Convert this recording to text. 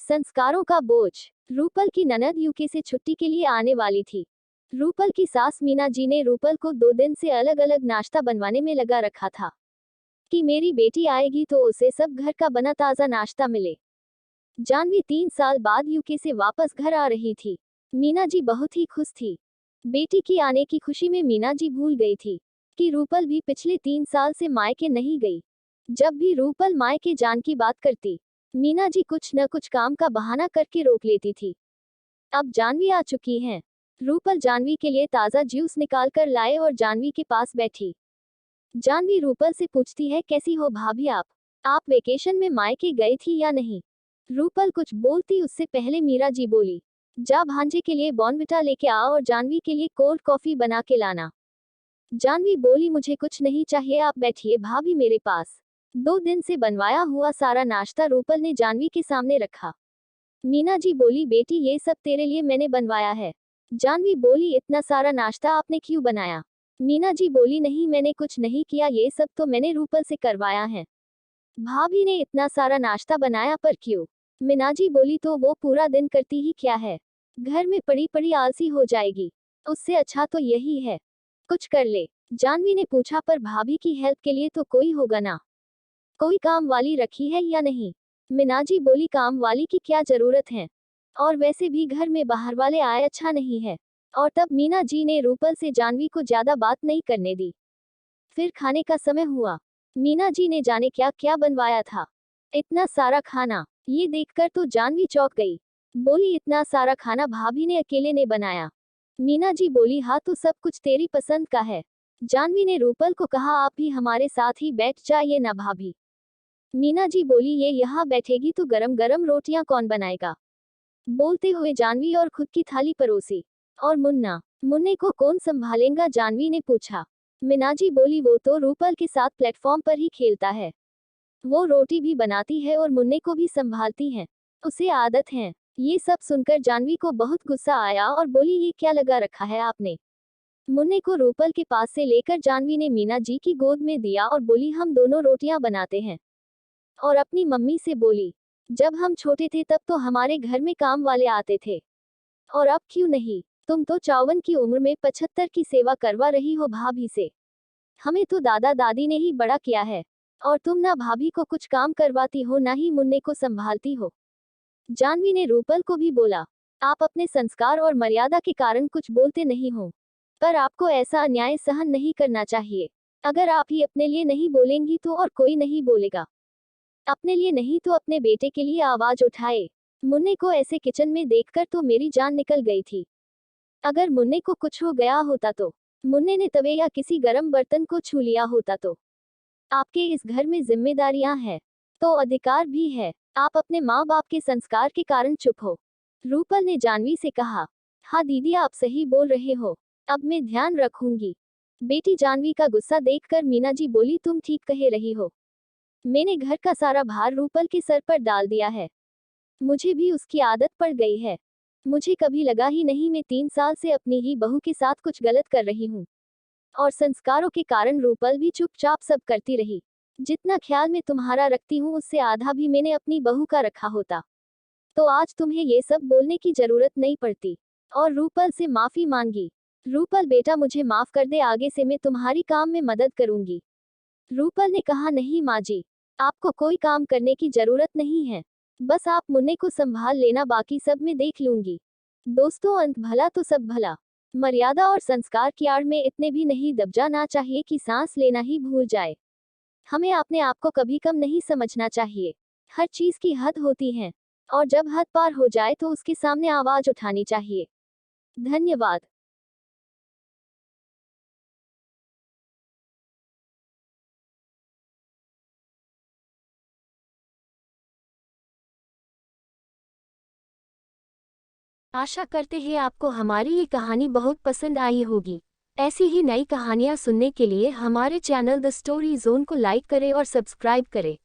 संस्कारों का बोझ। रूपल की ननद यूके से छुट्टी के लिए आने वाली थी। रूपल की सास मीना जी ने रूपल को 2 दिन से अलग अलग नाश्ता बनवाने में लगा रखा था कि मेरी बेटी आएगी तो उसे सब घर का बना ताज़ा नाश्ता मिले। जानवी 3 साल बाद यूके से वापस घर आ रही थी। मीना जी बहुत ही खुश थी। बेटी की आने की खुशी में मीना जी भूल गई थी कि रूपल भी पिछले 3 साल से मायके नहीं गई। जब भी रूपल मायके जान की बात करती, मीना जी कुछ न कुछ काम का बहाना करके रोक लेती थी। अब जानवी आ चुकी हैं। रूपल जानवी के लिए ताज़ा जूस निकाल कर लाए और जानवी के पास बैठी। जानवी रूपल से पूछती है, कैसी हो भाभी आप वेकेशन में मायके गए थी या नहीं? रूपल कुछ बोलती उससे पहले मीरा जी बोली, जा भांजे के लिए बॉर्नविटा लेके आ और जानवी के लिए कोल्ड कॉफी बना के लाना। जानवी बोली, मुझे कुछ नहीं चाहिए, आप बैठिए भाभी मेरे पास। 2 दिन से बनवाया हुआ सारा नाश्ता रूपल ने जानवी के सामने रखा। मीना जी बोली, बेटी ये सब तेरे लिए मैंने बनवाया है। जानवी बोली, इतना सारा नाश्ता आपने क्यों बनाया? मीना जी बोली, नहीं मैंने कुछ नहीं किया, ये सब तो मैंने रूपल से करवाया है। भाभी ने इतना सारा नाश्ता बनाया पर क्यों? मीना जी बोली, तो वो पूरा दिन करती ही क्या है, घर में पड़ी पड़ी आलसी हो जाएगी, उससे अच्छा तो यही है कुछ कर ले। जानवी ने पूछा, पर भाभी की हेल्प के लिए तो कोई होगा ना, कोई काम वाली रखी है या नहीं? मीना जी बोली, काम वाली की क्या जरूरत है, और वैसे भी घर में बाहर वाले आए अच्छा नहीं है। और तब मीना जी ने रूपल से जानवी को ज्यादा बात नहीं करने दी। फिर खाने का समय हुआ। मीना जी ने जाने क्या क्या बनवाया था। इतना सारा खाना, ये देखकर तो जानवी चौंक गई। बोली, इतना सारा खाना भाभी ने अकेले ने बनाया? मीना जी बोली, हाँ तो सब कुछ तेरी पसंद का है। जानवी ने रूपल को कहा, आप भी हमारे साथ ही बैठ जाइए ना भाभी। मीना जी बोली, ये यहाँ बैठेगी तो गरम गरम रोटियां कौन बनाएगा? बोलते हुए जानवी और खुद की थाली परोसी। और मुन्ने को कौन संभालेगा? जानवी ने पूछा। मीना जी बोली, वो तो रूपल के साथ प्लेटफॉर्म पर ही खेलता है, वो रोटी भी बनाती है और मुन्ने को भी संभालती है, उसे आदत है। ये सब सुनकर जानवी को बहुत गुस्सा आया और बोली, ये क्या लगा रखा है आपने? मुन्ने को रूपल के पास से लेकर जानवी ने मीना जी की गोद में दिया और बोली, हम दोनों रोटियां बनाते हैं। और अपनी मम्मी से बोली, जब हम छोटे थे तब तो हमारे घर में काम वाले आते थे, और अब क्यों नहीं? तुम तो 54 की उम्र में 75 की सेवा करवा रही हो भाभी से। हमें तो दादा दादी ने ही बड़ा किया है, और तुम ना भाभी को कुछ काम करवाती हो ना ही मुन्ने को संभालती हो। जानवी ने रूपल को भी बोला, आप अपने संस्कार और मर्यादा के कारण कुछ बोलते नहीं हो, पर आपको ऐसा अन्याय सहन नहीं करना चाहिए। अगर आप ही अपने लिए नहीं बोलेंगी तो और कोई नहीं बोलेगा। अपने लिए नहीं तो अपने बेटे के लिए आवाज उठाए। मुन्ने को ऐसे किचन में देखकर तो मेरी जान निकल गई थी। अगर मुन्ने को कुछ हो गया होता तो, मुन्ने ने तवे या किसी गर्म बर्तन को छू लिया होता तो। आपके इस घर में जिम्मेदारियां हैं, तो अधिकार भी है। आप अपने माँ बाप के संस्कार के कारण चुप हो। रूपल ने जानवी से कहा, हाँ दीदी आप सही बोल रहे हो, अब मैं ध्यान रखूंगी। बेटी जानवी का गुस्सा देखकर मीना जी बोली, तुम ठीक कह रही हो, मैंने घर का सारा भार रूपल के सर पर डाल दिया है, मुझे भी उसकी आदत पड़ गई है। मुझे कभी लगा ही नहीं मैं 3 साल से अपनी ही बहू के साथ कुछ गलत कर रही हूँ, और संस्कारों के कारण रूपल भी चुपचाप सब करती रही। जितना ख्याल मैं तुम्हारा रखती हूँ उससे आधा भी मैंने अपनी बहू का रखा होता, तो आज तुम्हें ये सब बोलने की जरूरत नहीं पड़ती। और रूपल से माफी मांगी। रूपल बेटा मुझे माफ कर दे, आगे से मैं तुम्हारी काम में मदद करूंगी। रूपल ने कहा, नहीं माँ जी, आपको कोई काम करने की जरूरत नहीं है, बस आप मुन्ने को संभाल लेना, बाकी सब मैं देख लूंगी। दोस्तों, अंत भला तो सब भला। मर्यादा और संस्कार की आड़ में इतने भी नहीं दब जाना चाहिए कि सांस लेना ही भूल जाए। हमें अपने आप को कभी कम नहीं समझना चाहिए। हर चीज की हद होती है, और जब हद पार हो जाए तो उसके सामने आवाज उठानी चाहिए। धन्यवाद। आशा करते हैं आपको हमारी ये कहानी बहुत पसंद आई होगी। ऐसी ही नई कहानियाँ सुनने के लिए हमारे चैनल द स्टोरी जोन को लाइक करें और सब्सक्राइब करें।